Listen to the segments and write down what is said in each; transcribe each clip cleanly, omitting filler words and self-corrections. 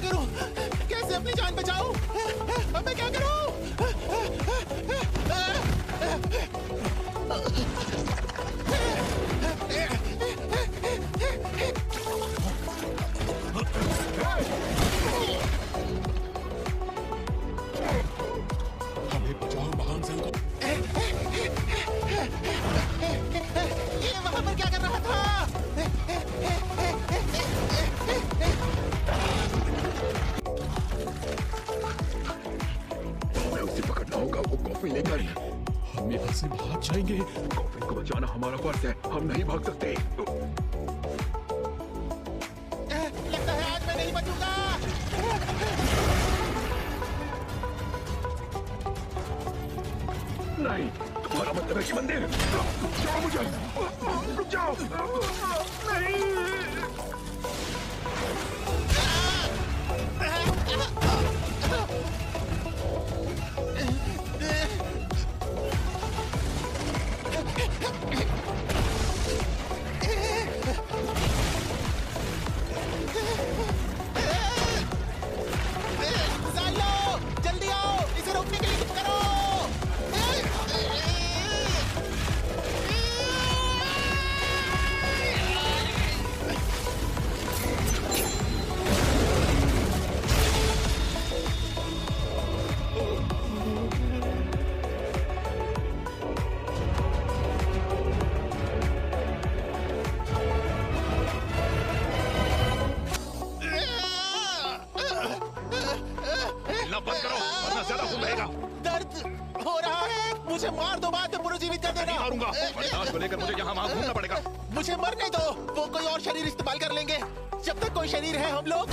करूं? कैसे अपनी जान बचाऊं? अब मैं क्या करूं? हमें बचाओ महान संघ। ये वहां पर क्या कर रहा था? हमें उसे पकड़ना होगा, वो कॉफी लेकर। हम यहाँ से भाग जाएंगे। कॉफी को बचाना हमारा फर्ज है, हम नहीं भाग सकते। लगता है आज मैं नहीं बचूंगा। नहीं, तुम्हारा मतलब है कि मंदिर। रुक जाओ मुझे, रुक जाओ। नहीं। साइलो, जल्दी आओ, इसे रोकने के लिए कुछ करो। हिलना बंद करो वरना ज्यादा खून बहेगा। दर्द हो रहा है, मुझे मार दो, बाद में पुनर्जीवित कर नहीं देना। मारूंगा, बर्दाश्त को लेकर मुझे यहाँ वहाँ घूमना पड़ेगा। मुझे मरने दो, वो कोई और शरीर इस्तेमाल कर लेंगे। जब तक कोई शरीर है हम लोग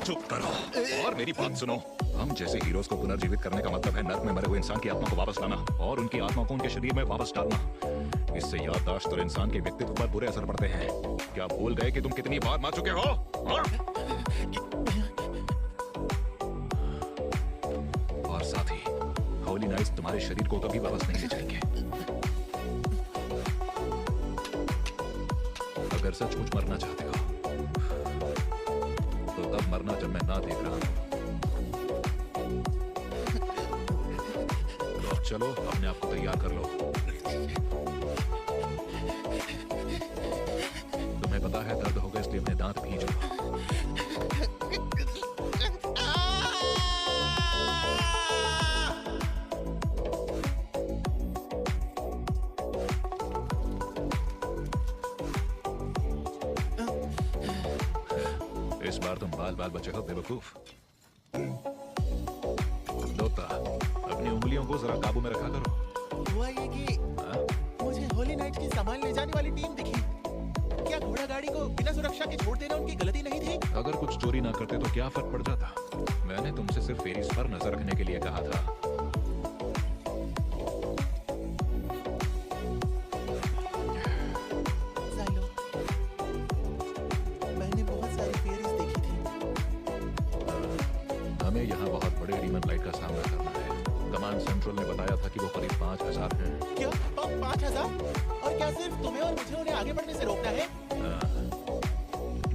चुप करो और मेरी बात सुनो। हम जैसे हीरोज को पुनर्जीवित करने का मतलब है नर्क में मरे हुए इंसान की आत्मा को वापस लाना और उनकी आत्मा को उनके शरीर में वापस डालना। इससे याददाश्त और इंसान के व्यक्तित्व पर बुरे असर पड़ते हैं। क्या भूल गए कि तुम कितनी बार मर चुके हो? हाँ? और साथ ही होली नाइट्स तुम्हारे शरीर को कभी वापस नहीं ले जाएंगे। अगर सचमुच मरना चाहते हो तो तब मरना जब मैं ना देख रहा हूं। तो अब चलो, अपने आप को तैयार कर लो। तुम्हें पता है दर्द होगा, इसलिए अपने दांत भींच लो। इस बार तुम बाल बाल बचे हो बेवकूफ। दोता, अपनी उंगलियों को जरा काबू में रखा करो। हुआ ये कि मुझे होली नाइट की सामान ले जाने वाली टीम दिखी। क्या घोड़ा गाड़ी को बिना सुरक्षा के छोड़ देना उनकी गलती नहीं थी? अगर कुछ चोरी ना करते तो क्या फर्क पड़ जाता? मैंने तुमसे सिर्फ फेरीज पर नजर रखने के लिए कहा था। साइलो, मैंने बहुत सारी फेरीज देखी थी। हमें यहाँ बहुत बड़े डीमन लाइट का सामना करना है। कमांड सेंट्रल ने बताया था कि वो करीब 5000 हैं। क्या 5000? और क्या सिर्फ तुम्हें और मुझे उन्हें आगे बढ़ने से रोकना है?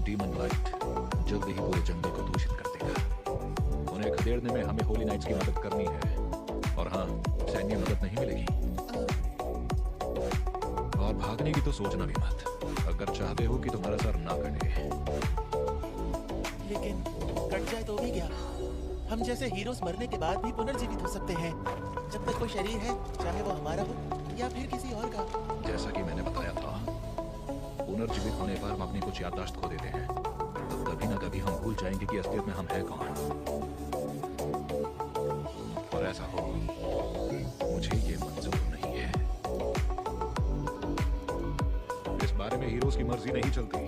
डीमन लाइट जल्द ही पूरे जंगल को दूषित कर देगा। उन्हें खदेड़ने में हमें होली नाइट्स की मदद करनी है। और हाँ, सैन्य मदद नहीं मिलेगी। और भागने की तो सोचना भी मत, अगर चाहते हो कि तुम्हारा सर ना कटे। लेकिन कट जाए तो भी क्या? हम जैसे हीरोज मरने के बाद भी पुनर्जीवित हो सकते हैं। जब तक कोई शरीर है, चाहे वो हमारा हो या फिर किसी और का। जैसा कि मैंने बताया था, पुनर्जीवित होने पर हम अपनी कुछ याददाश्त खो देते हैं। तो कभी ना कभी हम भूल जाएंगे कि असलियत में हम हैं कौन। और ऐसा हो, मुझे ये मंजूर नहीं है। इस बारे में हीरोज की मर्जी नहीं चलती।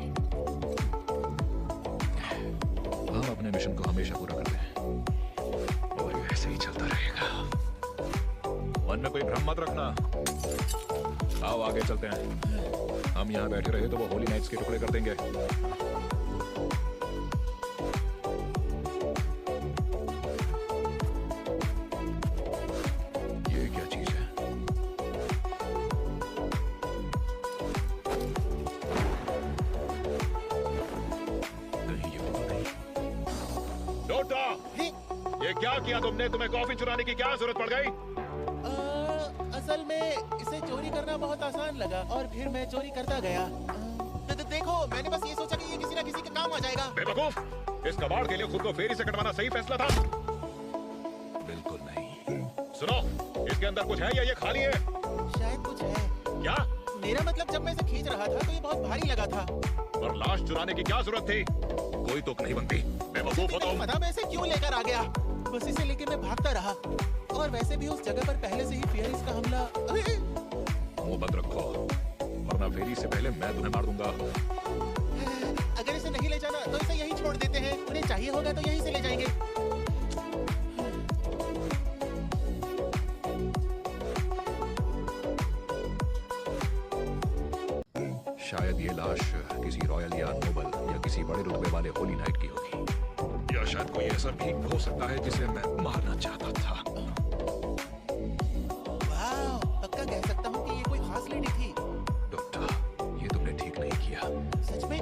हम अपने मिशन को हमेशा पूरा करते हैं और ये ऐसे ही चलता रहेगा। मन में कोई भ्रम मत रखना। आओ आगे चलते हैं। हम यहाँ बैठे रहे तो वो होली नाइट्स के टुकड़े कर देंगे। ये क्या चीज है? कहीं ये वो तो नहीं? क्या किया तुमने? तुम्हें कॉफी चुराने की क्या जरूरत पड़ गई? असल में इसे चोरी करना बहुत आसान लगा और फिर मैं चोरी करता गया। देखो, मैंने बस ये सोचा कि ये किसी ना किसी के काम आ जाएगा। बेवकूफ! इस कबाड़ के लिए खुद को फेरी से कटवाना सही फैसला था? बिल्कुल नहीं। सुनो, इसके अंदर कुछ है या ये खाली है? शायद कुछ है। क्या? मेरा मतलब जब मैं इसे खींच रहा था तो ये बहुत भारी लगा था। और लाश चुराने की क्या जरूरत थी? कोई तुक नहीं बनती। बेवकूफ हो तुम। पता मैं इसे क्यों लेकर आ गया। बस इसे लेके मैं भागता रहा। और वैसे भी उस जगह पर पहले से ही फेरिस का हमला। मुंह बंद रखो, वरना फेरी से पहले मैं तुम्हें मार दूंगा। अगर इसे नहीं ले जाना तो इसे यहीं छोड़ देते हैं। उन्हें चाहिए होगा तो यहीं से ले जाएंगे। शायद ये लाश किसी रॉयल या नोबल या किसी बड़े रुतबे वाले होली नाइट की होगी, या शायद कोई ऐसा भी हो सकता है जिसे मैं मारना चाहता था। वाह, पक्का कह सकता हूँ कि ये कोई खास लेडी थी। डॉक्टर, ये तुमने ठीक नहीं किया। सच में?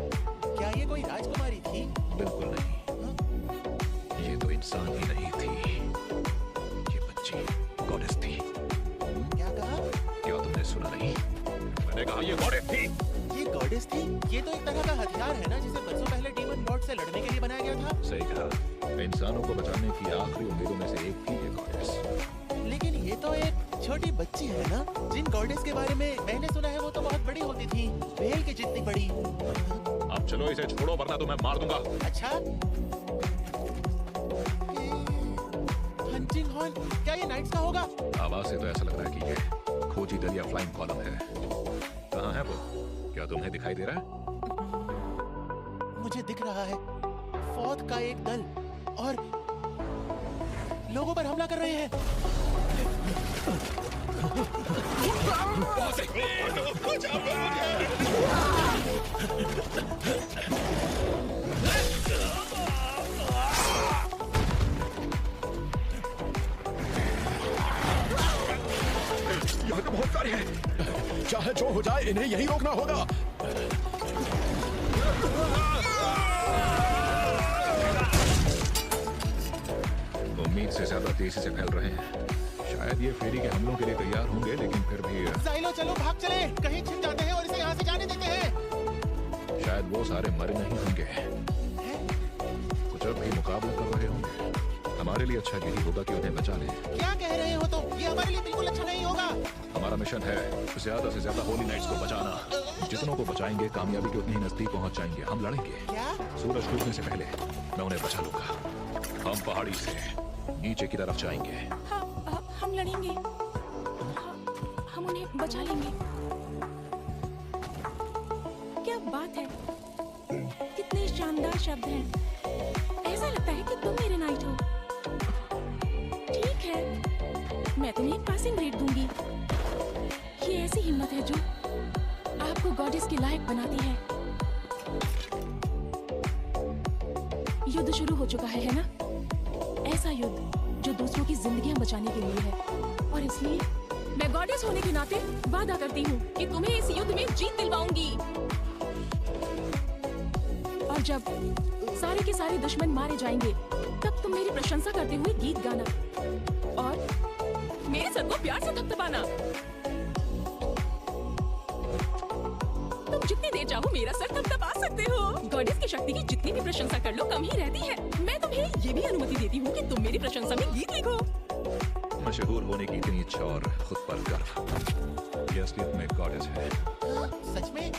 क्या ये कोई राजकुमारी थी? बिल्कुल नहीं। ये तो इंसान ही नहीं थी, ये बच्ची गॉडेस थी। क्या कहा? क्या तुमने सुना नहीं? मैंने कहा ये गॉडेस थी। ये गॉडेस थी? ये तो एक तरह का हथियार है ना, जिसे बरसों पहले डीमन लॉर्ड से लड़ने के लिए बनाया गया था। सही कहा। इंसानों को बचाने की आखिरी उम्मीदों में से एक थी ये गॉडेस। लेकिन ये तो एक छोटी बच्ची है ना। जिन गॉडेस के बारे में मैंने सुना है वो तो बहुत बड़ी होती थी, व्हेल के जितनी बड़ी। अब चलो इसे छोड़ो वरना तुम्हें मार दूंगा। अच्छा, हंटिंग हॉर्न, क्या ये नाइट्स का होगा? आवाज से तो ऐसा लग रहा है कि ये खोजी दल या फ्लाइंग कॉलम है। कहाँ है वो? क्या तुम्हें दिखाई दे रहा है? मुझे दिख रहा है फौज का एक दल और लोगों पर हमला कर रहे हैं। यहाँ तो बहुत सारे हैं। चाहे जो हो जाए, इन्हें यही रोकना होगा। उम्मीद से ज्यादा तेजी से फैल रहे हैं। शायद ये फेरी के हमलों के लिए तैयार होंगे, लेकिन फिर भी साइलो, चलो भाग चले, कहीं छिप जाते हैं और इसे यहाँ से जाने देते हैं। शायद वो सारे मरे नहीं होंगे, कुछ अब भी मुकाबला कर रहे होंगे। हमारे लिए अच्छा यही होगा कि उन्हें बचा लें। क्या कह रहे हो तुम? ये हमारे लिए बिल्कुल अच्छा नहीं होगा। हमारा मिशन है ज्यादा से ज्यादा होली नाइट्स को बचाना। जितनों को बचाएंगे कामयाबी के उतनी ही नजदीक पहुंच जाएंगे। हम लड़ेंगे। क्या? सूरज डूबने से पहले मैं उन्हें बचा लूंगा। हम पहाड़ी से नीचे की तरफ जाएंगे। हाँ, हम लड़ेंगे। हम उन्हें बचा लेंगे। क्या बात है, कितने शानदार शब्द हैं। ऐसा लगता है कि तुम मेरे नाइट हो। ठीक है, मैं तुम्हें एक पासिंग ग्रेड दूंगी। ये ऐसी हिम्मत है जो आपको गॉडेस के लायक बनाती है। युद्ध शुरू हो चुका है ना? ऐसा युद्ध जो दूसरों की जिंदगियां बचाने के लिए है। और इसलिए मैं गॉडेस होने के नाते वादा करती हूँ कि तुम्हें इस युद्ध में जीत दिलवाऊंगी। और जब सारे के सारे दुश्मन मारे जाएंगे, तब तुम मेरी प्रशंसा करते हुए गीत गाना और मेरे सर को प्यार से थपथपाना। तुम जितनी देर चाहो मेरा सर थपथपा सकते हो। गॉडेस की शक्ति की जितनी भी प्रशंसा कर लो कम ही रहती है। मैं तुम्हें ये भी अनुमति देती हूँ कि तुम मेरी प्रशंसा में गीत लिखो। मशहूर होने की इतनी इच्छा और खुद पर गर्व, ये असलियत में गॉडेस है। सच में?